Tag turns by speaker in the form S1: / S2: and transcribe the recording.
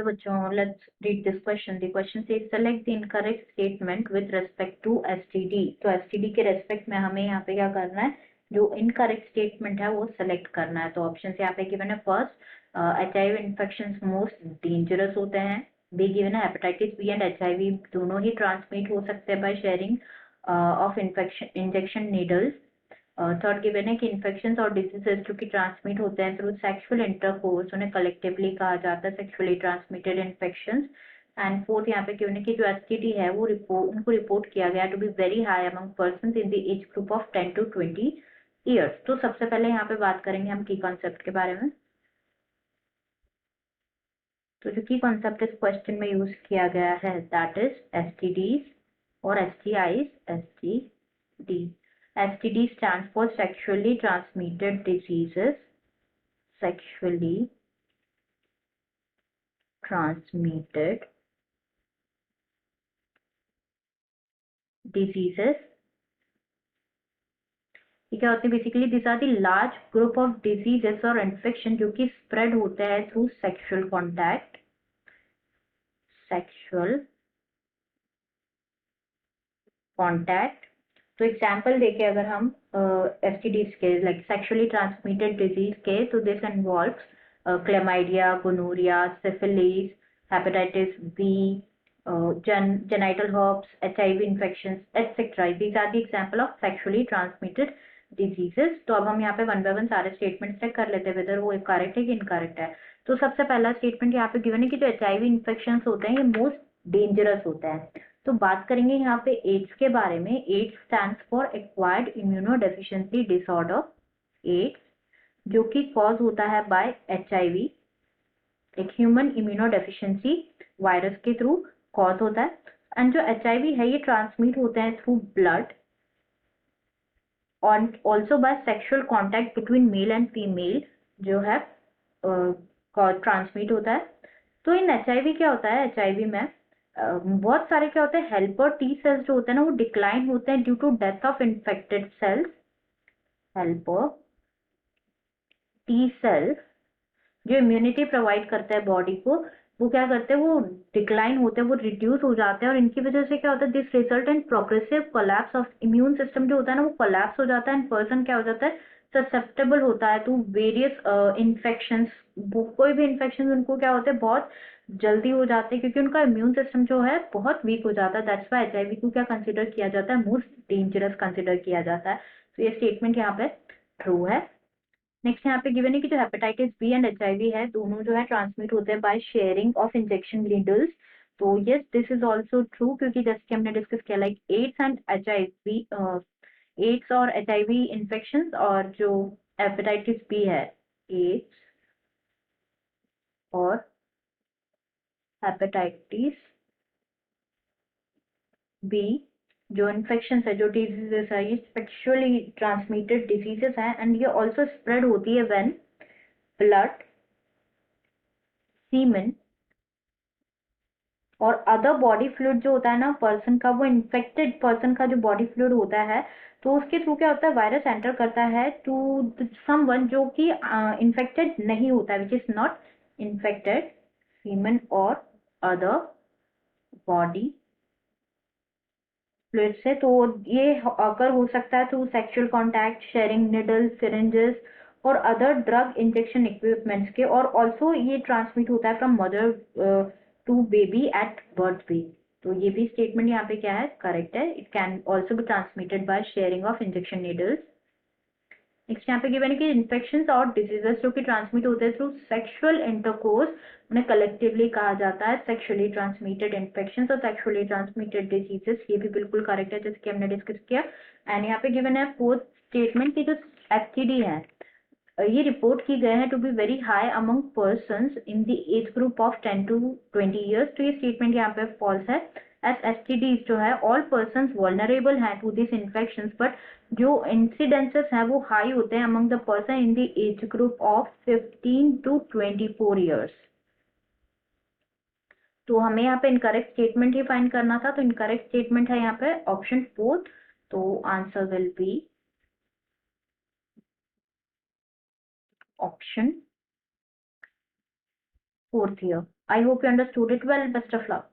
S1: Hello बच्चों, let's read this question. The question से select the incorrect statement with respect to STD. तो STD के respect में हमें यहाँ पे क्या करना है, जो इनकरेक्ट स्टेटमेंट है वो सेलेक्ट करना है। तो ऑप्शन यहाँ पे गिवन है first, HIV infection most dangerous होते हैं। बी गिवन है हेपेटाइटिस बी एंड एचआईवी दोनों ही ट्रांसमिट हो सकते हैं by sharing of infection injection needles. Third given है कि इन्फेक्शन और डिजीजेस जो कि ट्रांसमिट होते हैं थ्रू सेक्सुअल इंटरकोर्स उन्हें कलेक्टिवली कहा जाता है sexually transmitted infection. And fourth यहाँ पे गिवन है कि जो एसटीडी है वो उनको रिपोर्ट किया गया to be very high among person in the age group of 10 to 20 years. तो सबसे पहले यहाँ पे बात करेंगे हम की कॉन्सेप्ट के बारे में। तो जो की कॉन्सेप्ट इस क्वेश्चन में यूज किया गया है दैट इज एसटीडीज और STIs. STD STD stands for sexually transmitted diseases. Sexually transmitted diseases. ये क्या होते हैं basically? This are the large group of diseases और इन्फेक्शन जो कि स्प्रेड होते हैं through sexual contact. Sexual contact. तो एग्जाम्पल देखे अगर हम एसटीडीज के लाइक सेक्सुअली ट्रांसमिटेड डिजीज के, तो this involves chlamydia, gonorrhoea, syphilis, hepatitis B, genital herpes, HIV infections, etc. These are the example of sexually transmitted diseases. तो अब हम यहाँ पे वन बाय वन सारे स्टेटमेंट चेक कर लेते हैं वेदर वो करेक्ट है कि इनकरेक्ट है। तो सबसे पहला स्टेटमेंट यहाँ पे गिवन है कि जो HIV इन्फेक्शन होते हैं ये मोस्ट डेंजरस होता है। तो बात करेंगे यहाँ पे एड्स के बारे में। AIDS stands for acquired immunodeficiency disorder. AIDS जो कि कॉज होता है बाय HIV, एक ह्यूमन इम्यूनोडेफिशिएंसी वायरस के थ्रू कॉज होता है। एंड जो HIV है ये ट्रांसमिट होते हैं थ्रू ब्लड और also by sexual contact between male and female जो है ट्रांसमिट होता है। तो इन HIV क्या होता है, HIV में बहुत सारे क्या होते हैं, हेल्पर टी सेल्स जो होते हैं ना वो डिक्लाइन होते हैं due to death of infected cells. Helper T cells जो इम्यूनिटी प्रोवाइड करता है बॉडी को, वो क्या करते हैं, वो डिक्लाइन होते हैं, वो रिड्यूस हो जाते हैं और इनकी वजह से क्या होता है, this result in progressive collapse of immune system जो होता है ना वो कोलैप्स हो जाता है एंड पर्सन क्या हो जाता है, ससेप्टेबल होता है टू वेरियस इन्फेक्शंस। कोई भी इन्फेक्शन उनको क्या होते हैं बहुत जल्दी हो जाते हैं क्योंकि उनका इम्यून सिस्टम जो है बहुत वीक हो जाता है। दैट्स व्हाई HIV को क्या कंसिडर किया जाता है, मोस्ट डेंजरस कंसिडर किया जाता है। तो ये स्टेटमेंट यहाँ पे ट्रू है। नेक्स्ट यहाँ पे गिवन है कि जो हेपेटाइटिस बी एंड HIV है दोनों जो है ट्रांसमिट होते हैं by sharing of injection needles. तो yes this is also true क्योंकि जैसे कि हमने डिस्कस किया like AIDS and HIV, AIDS और HIV इन्फेक्शन और जो हेपेटाइटिस बी है, एड्स और हेपेटाइटिस बी जो इन्फेक्शन है, जो डिजीजेस है, ये सेक्सुअली ट्रांसमिटेड डिजीजेस हैं एंड ये ऑल्सो स्प्रेड होती है व्हेन ब्लड, सीमेन और अदर बॉडी फ्लूइड जो होता है ना पर्सन का, वो इन्फेक्टेड पर्सन का जो बॉडी फ्लूइड होता है तो उसके थ्रू क्या होता है, वायरस एंटर करता है टू समवन जो कि इन्फेक्टेड नहीं होता है, which is not infected, human और अदर बॉडी फ्लूइड से। तो ये अगर हो सकता है through sexual contact, sharing needles, syringes और अदर ड्रग इंजेक्शन इक्विपमेंट्स के, और ऑल्सो ये ट्रांसमिट होता है from mother to baby at birth भी। तो ये भी स्टेटमेंट यहाँ पे क्या है, करेक्ट है। It can also be transmitted by sharing of injection needles. Next यहाँ पे गिवन है कि इन्फेक्शन और डिजीजेस जो कि ट्रांसमिट होते हैं थ्रू सेक्सुअल इंटरकोर्स उन्हें कलेक्टिवली कहा जाता है सेक्सुअली ट्रांसमिटेड इन्फेक्शन और सेक्सुअली ट्रांसमिटेड डिजीजेस। ये भी बिल्कुल करेक्ट है जैसे कि हमने डिस्कस किया। एंड यहाँ पे गिवन है फोर्थ स्टेटमेंट की जो STD है ये रिपोर्ट की गए हैं to be very high among persons in the age group of 10 to 20 years. तो ये स्टेटमेंट यहाँ पे फॉल्स है। एस STDs जो है ऑल पर्सन्स वल्नरेबल हैं टू दिस इन्फेक्शंस, बट जो इंसिडेंसेस हैं वो हाई होते हैं among the person in the age group of 15 to 24 years. तो हमें यहाँ पे इनकरेक्ट स्टेटमेंट ही फाइंड करना था। तो इनकरेक्ट स्टेटमेंट है यहाँ पे ऑप्शन 4। तो answer will be option 4 here। I hope you understood it well. Best of luck.